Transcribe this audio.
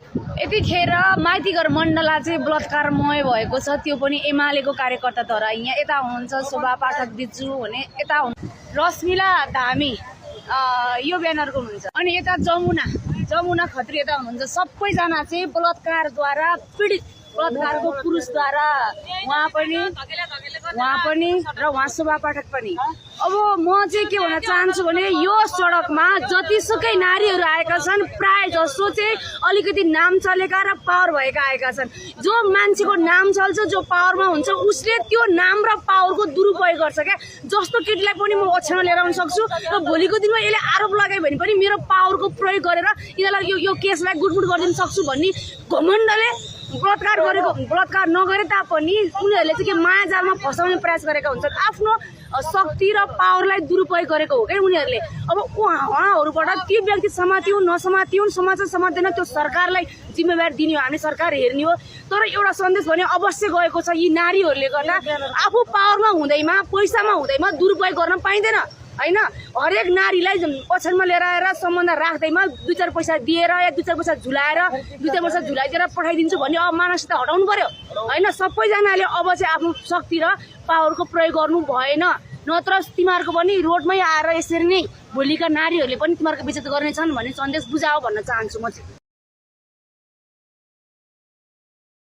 यतिखेर माइतीघर मण्डला चाहिँ बलात्कारमय भएको छ। त्यो पनि एमालेको कार्यकर्ताद्वारा। यहाँ यता हुनुहुन्छ शोभा पाठक दिजु भने, यता रश्मिला धामी यो ब्यानरको हुनुहुन्छ, अनि यता जमुना खत्री यता हुनुहुन्छ। सबैजना चाहिँ बलात्कारद्वारा पीडित, बलात्कारको पुरुषद्वारा उहाँ पनि र उहाँ शोभा पाठक पनि। अब म चाहिँ के भन्न चाहन्छु भने यो सडकमा जतिसुकै नारीहरू आएका छन् प्राय जसो चाहिँ अलिकति नाम चलेका र पावर भएका आएका छन्। जो मान्छेको नाम चल्छ, जो पावरमा हुन्छ, उसले त्यो नाम र पावरको दुरुपयोग गर्छ क्या। जस्तो केटीलाई पनि म ओछ्यानमा लिएर आउन सक्छु र भोलिको दिनमा यसले आरोप लगायो भने पनि मेरो पावरको प्रयोग गरेर यिनीहरूलाई यो केसलाई गुडमुड गरिदिन सक्छु भन्ने घमण्डले बलात्कार नगरे तापनि उनीहरूले चाहिँ के माया जालमा फसाउने प्रयास गरेका हुन्छन्। आफ्नो शक्ति र पावरलाई दुरुपयोग गरेको हो क्या उनीहरूले। अब उहाँहरूबाट त्यो व्यक्ति समातिउन् नसमातिउन्, समाज समात्दैन, त्यो सरकारलाई जिम्मेवारी दिने हो, हामीले सरकार हेर्ने हो। तर एउटा सन्देश भने अवश्य गएको छ, यी नारीहरूले गर्दा आफू पावरमा हुँदैमा, पैसामा हुँदैमा दुरुपयोग गर्न पाइँदैन हैन। हरेक नारीलाई ओछ्यानमा लिएर आएर सम्बन्ध राख्दैमा 2-4 पैसा दिएर या 2-4 पैसा झुलाएर 2-4 पैसा झुलाइदिएर पठाइदिन्छु भन्ने अब मानसिकता हटाउनु पर्यो हैन। सबैजनाले अब चाहिँ आफ्नो शक्ति र पावरको प्रयोग गर्नु भएन, नत्र तिमीहरूको पनि रोडमै आएर यसरी नै भोलिका नारीहरूले पनि तिमीहरूको विचार गर्नेछन् भन्ने सन्देश बुझाओ भन्न चाहन्छु म चाहिँ।